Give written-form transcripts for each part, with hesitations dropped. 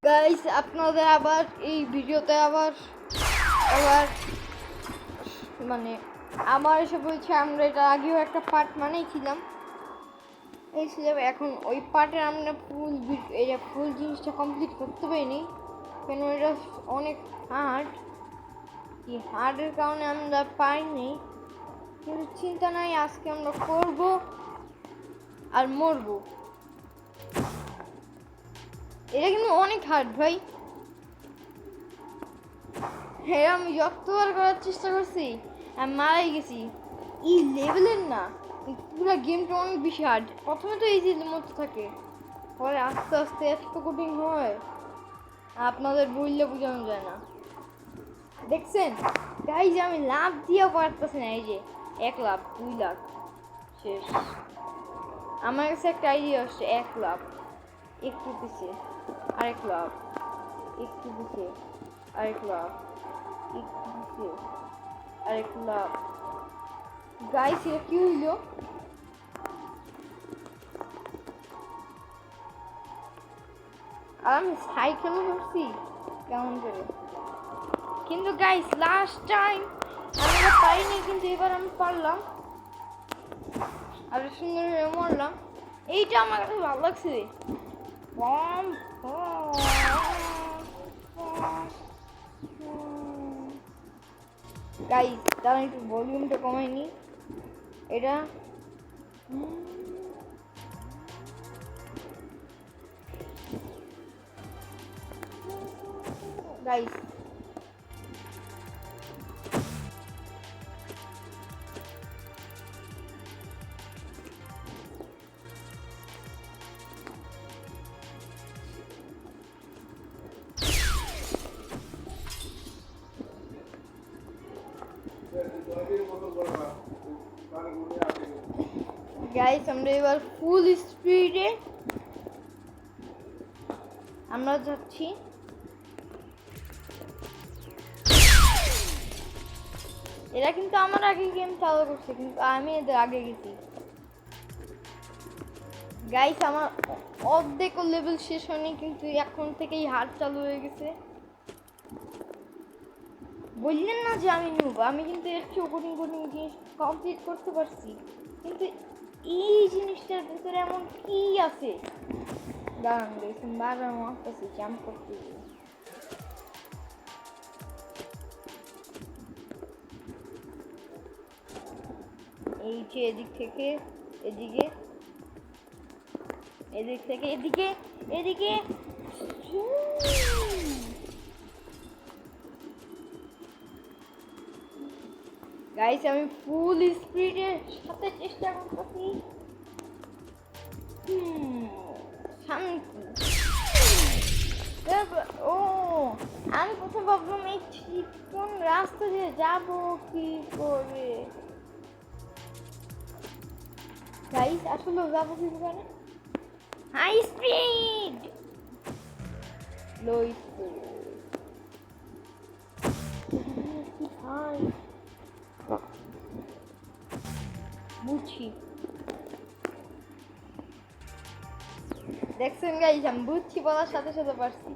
Guys আপনাদের আবার এই ভিডিওতে আবার আবার মানে আমার এসে বলছে আমরা এটা আগেও একটা পার্ট বানাইছিলাম এই ছিলাম এখন ওই পার্টের আমরা ফুল জিনিসটা কমপ্লিট করতে পারিনি কেন এটা অনেক হার্ড এই হার্ডের কারণে আমরা পাইনি কিন্তু চিন্তা নাই আজকে আমরা করব আর মরবো এটা কিন্তু অনেক হার্ড ভাই হ্যাঁ আমি যতবার করার চেষ্টা করছি আমি মারাই গেছি এই লেভেলের না পুরো গেমটা অনেক বেশি হার্ড প্রথমে তো ইজি মতো থাকে পরে আস্তে আস্তে এত কঠিন হয় আপনাদের বললে বোঝানো যায় না দেখছেন গাইজ আমি লাভ দিয়েও পারতেছি না এই যে 1 লাখ 2 লাখ শেষ আমার কাছে একটা আইডিয়া আসছে 1 লাখ একটু পিছে আরেক লাখ একটু পিছে আরেক লাখ একটু পিছে আরেক লাখ গাইস এটা কি হইলো আর আমি সাইকেলও করছি কেমন করে কিন্তু গাইস লাস্ট টাইম আমি পারিনি কিন্তু এবার আমি পারলাম আর সুন্দর মরলাম এইটা আমার কাছে ভালো লাগছে গাইস তাহলে একটু ভলিউমটা কমাই নি এটা গাইস গাইস আমরা এবার ফুল স্পিডে আমরা যাচ্ছি এরা কিন্তু আমার আগে গেম চালু করছে কিন্তু আমি এদের আগে গেছি গাইস আমার অর্ধেক লেভেল শেষ হয়নি কিন্তু এখন থেকেই হার্ড চালু হয়ে গেছে বললেন না যে আমি নুব আমি কিন্তু এর চেয়ে কঠিন কঠিন জিনিস কমপ্লিট করতে পারছি কিন্তু এই জিনিসটার ভিতরে এমন কি আছে দাঁড়ান দেখুন বারবার মারতেছি জাম্প করতে এই যে এদিক থেকে এদিকে এদিক থেকে এদিকে এদিকে গাইস আমি ফুল স্পিডে সাথে চেষ্টা করতেছি ও আমি প্রথম ভাবলাম এই কোন রাস্তা দিয়ে যাবো কি করে গাইস আসলে যাবো কি করে হাই স্পিড লো স্পিড বুঝছি দেখছেন গাইস আমি বুঝছি বলার সাথে সাথে পারছি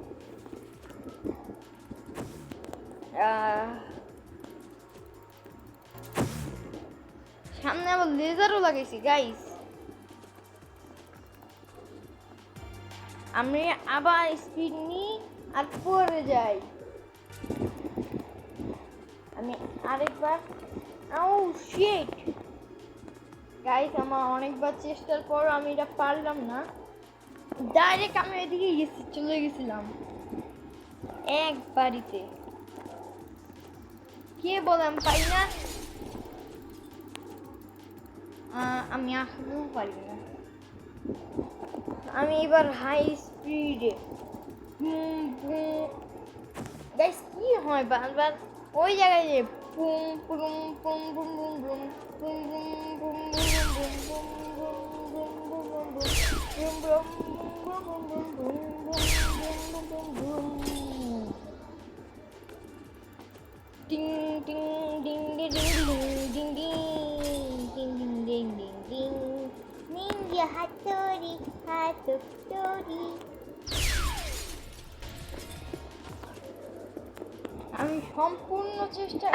সামনে আবার লেজারও লাগাইছি গাইস আমি আবার স্পিড নিই আর পরে যাই আমি আরেকবার ও শিট গাইস আমার অনেকবার চেষ্টার পর আমি এটা পারলাম না ডাইরেক্ট আমি এদিকে চলে গেছিলাম একবারিতে কে বললাম পাই না আমি আসলেও পারি না আমি এবার হাই স্পিডে গাইস কি হয় বারবার ওই জায়গায় যে পুম পুম পুম পুম পুম পুম পুম পুম টিং টিং ding ding ding ding ding ding ding ding ding Ninja হাতড়ি হাতড়ি আমি সম্পূর্ণ চেষ্টা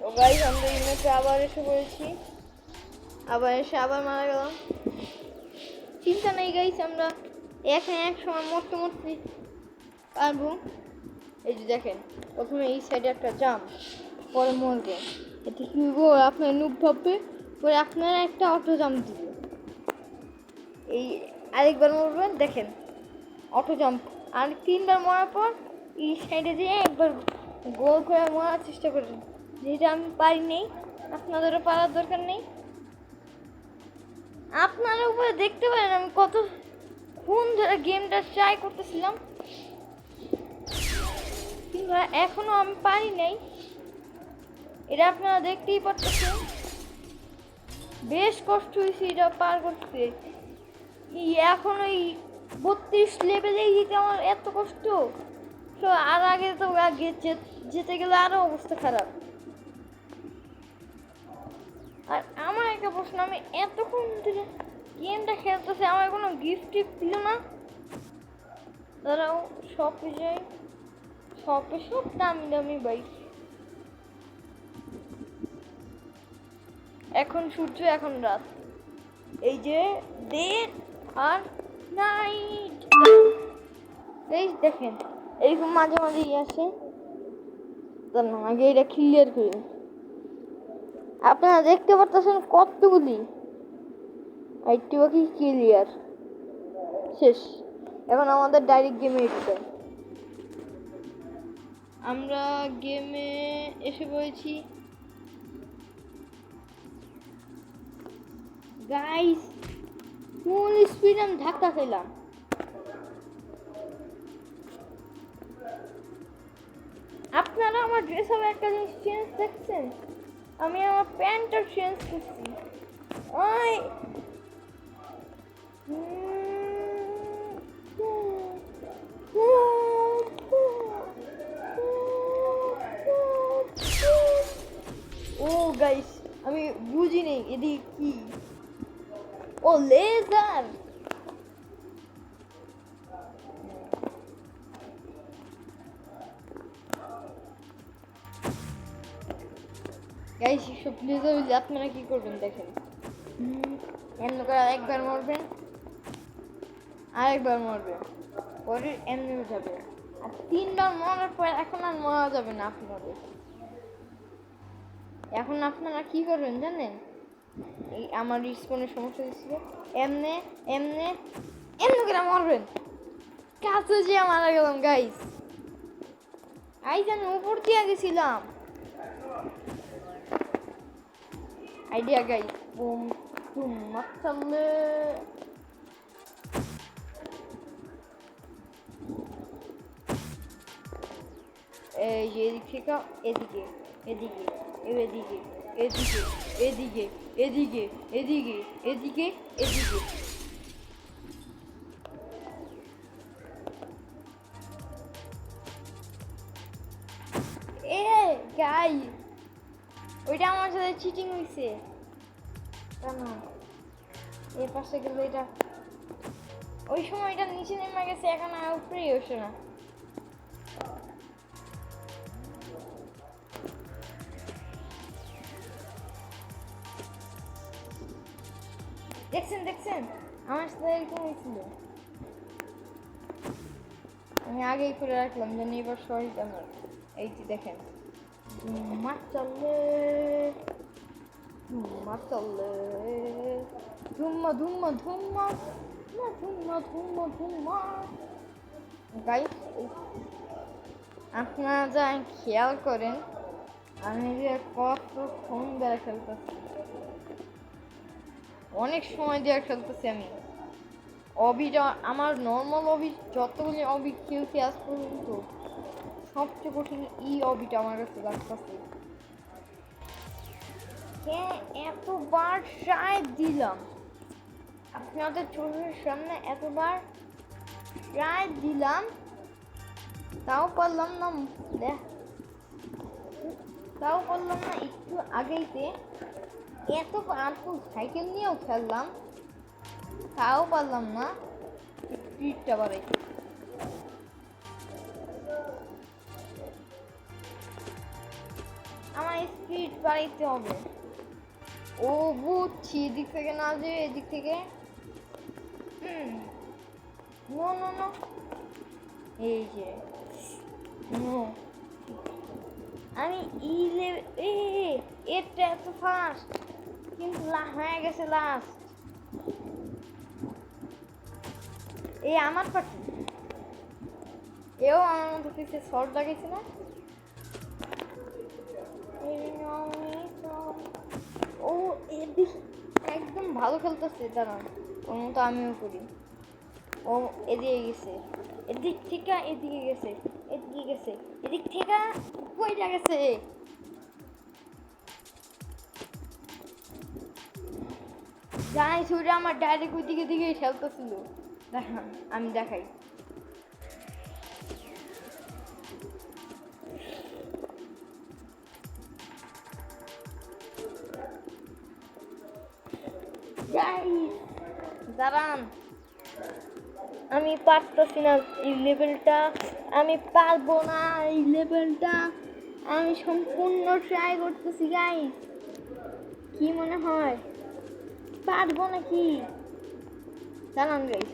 তো গাইস আমরা এই ম্যাচে আবার এসে পড়েছি, আবার এসে আবার মারা গেলাম। চিন্তা নেই গাইস, আমরা এখানে এক সময় মরতে মরতে পারবো। এই যে দেখেন, প্রথমে এই সাইডে একটা জাম্প, পরে মরবে। এতে কি হইব, আপনার নুব ভাববে, পরে আপনারা একটা অটো জাম্প দিবে। এই আরেকবার মরবেন, দেখেন অটো জাম্প, আর 3বার মরার পর এই সাইডে যেয়ে একবার গোল করে মরার চেষ্টা করবেন। যেটা আমি পারি নেই, আপনাদেরও পারার দরকার নেই। আপনারা উপরে দেখতে পারেন আমি কতক্ষণ ধরে গেমটা ট্রাই করতেছিলাম, কিন্তু এখনো আমি পারি নাই। এটা আপনারা দেখতেই পাচ্ছেন, বেশ কষ্ট হয়েছে এটা পার করতে। এখন ওই 32 লেভেলেই যেতে আমার এত কষ্ট, তো আর আগে তো আগে যেতে গেলে আরো অবস্থা খারাপ। আর আমার একটা প্রশ্ন, আমি এতক্ষণ ধরে গেমটা খেলতেছি, আমার কোনো গিফট টিফট দিল না। তারাও শপে যাই, শপে সব দামি দামি বাইক। এখন সূর্য, এখন রাত, এই যে ডে আর নাইট। এই দেখেন এইরকম মাঝে মাঝেই আসে, তার না আগে এটা ক্লিয়ার করি। আপনারা দেখতে পাচ্ছেন কতগুলি আইটি বাকি ক্লিয়ার শেষ। এখন আমাদের ডাইরেক্ট গেমে যেতে, আমরা গেমে এসে পড়েছি গাইস। ফুল স্পিড আমি ধাক্কা খেলাম। আপনারা আমার ড্রেস আপ একটা জিনিস চেঞ্জ দেখছেন, আমি আমার প্যান্টটা চেঞ্জ করছি। ওই ও গাইস, আমি বুঝিনি এদিকে কি। ও লেজার, গাইস সব লেজার। আপনারা কি করবেন দেখেন, এমনি করে একবার মরবেন, আরেকবার মরবেন, পরে এমনি যাবে। আর 3বার মরার পর এখন আর মরা যাবে না আপনাদের। এখন আপনারা কি করবেন জানেন, এই আমার রিস্পনের সমস্যা দিচ্ছিল, এমনে এমনে এমনি করে মরবেন। কাছে যে মারা গেলাম গাইস। গাইস আমি উপর দিয়ে গেছিলাম, আইডিয়া গাইস। বুম বুম মারলে এই যে এদিক থেকে এদিকে, এদিকে এদিকে এদিকে এদিকে এদিকে এদিকে এদিকে এদিকে। এ গাই, ওইটা আমার সাথে চিটিং হইছে কেন? এই পাশে গেলে এটা ওই সময় এটা নিচে নেমে গেছে, এখন আর উপরেই ওঠে না। দেখছেন দেখছেন আমার সাথে এরকম হয়েছিল। আমি আগেই করে রাখলাম যেন এবার সরিতে আমার। এই যে দেখেন মাছ চললে মাছ চললে ধুম্মা ধুম্মা ধুম্মা ধুম্মা ধুম্মা ধুম্মা। গাইস আপনারা যা খেয়াল করেন, আমি যে কতক্ষণ ধরে খেলতেছি, অনেক সময় দিয়ে খেলতেছি আমি। অবিটা আমার নর্মাল অবি যতগুলি অবি খেলছি আজ পর্যন্ত সবচেয়ে কঠিন এই অবিটা আমার কাছে লাগতেছে। হ্যাঁ এতবার ট্রাই দিলাম, আপনাদের চোখের সামনে এতবার ট্রাই দিলাম, তাও পারলাম না। তাও পারলাম না। একটু আগেইতে এত তো সাইকেল নিয়েও খেললাম, তাও পারলাম না স্পিডটা বাড়াইতে। আমার স্পিড বাড়াইতে হবে। ও বুঝছি, এদিক থেকে না যে এদিক থেকে। নো নো নো, এই যে নো, আমি এটা এত ফাস্ট, কিন্তু হয়ে গেছে লাস্ট। এই আমার পার্টি এও আমার মতো কিছু শর্ট লাগাইছে না। ও এদিক একদম ভালো খেলতেছে, দাঁড়ান ওর মতো আমিও করি। ও এদিকে গেছে, এদিক থেকে এদিকে গেছে, এদিকে গেছে, এদিক থেকে কইটা গেছে। জানাই ছুটে আমার ডাইরেক্ট ওই দিকে দিকে খেলতেছিল। দেখান আমি দেখাই। দাঁড়ান, আমি পারতেছি না এই লেভেলটা, আমি পারবো না এই লেভেলটা, আমি সম্পূর্ণ ট্রাই করতেছি গাইস। কি মনে হয় পারবো নাকি? দাঁড়ান গাইস,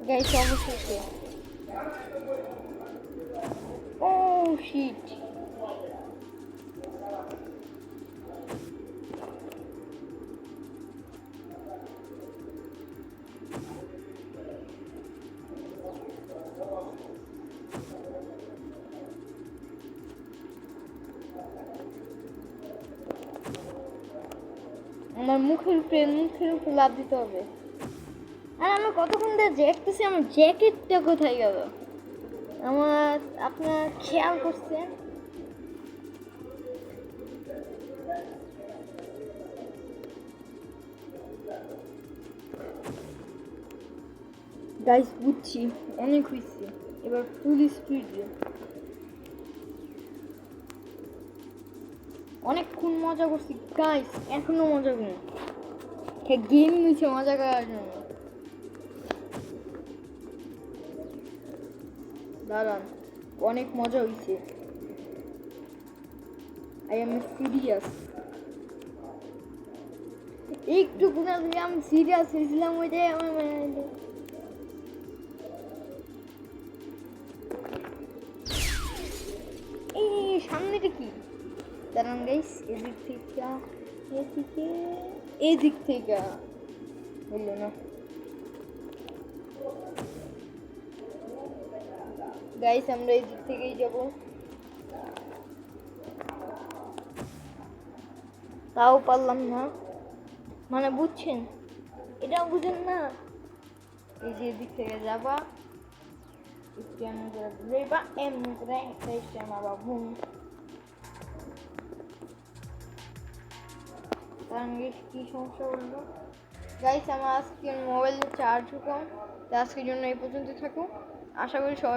গাইস অবশেষে। ও শিট, আমার মুখের উপরে লাভ দিতে হবে। আর আমি কতক্ষণ ধরে দেখতেছি, আমার জ্যাকেটটা কোথায় গেল? আমার আপনার খেয়াল করছেন? গাইস বুঝছি, অনেক হয়েছে, এবার ফুল স্পিড দিয়ে অনেকক্ষণ মজা করছি গাইস, এখনো মজা করি। গেম নিচ্ছে মজা করার জন্য। দাঁড়ান, অনেক মজা হয়েছে, আই এম সিরিয়াস। একটু গুণা দিয়ে আমি সিরিয়াস হয়েছিলাম, ওইটাই আমার মনে হলো। এই সামনেটা কি? দাঁড়ান গাইস, এদিক থেকে এদিকে, এদিক থেকে বললো না গাইস, আমরা এদিক থেকেই যাব। তাও পারলাম না, মানে বুঝছেন, এটাও বুঝেন না। এই যে এদিক থেকে যাবা, এমনি করে ঘুরেবা, এমনি করে একটা স্টেম আবার ঘুম। কারণ কি সমস্যা বলবো গাইস, আমার আজকে মোবাইলের চার্জ কম, তো আজকের জন্য এই পর্যন্ত থাকুক। আশা করি সবাই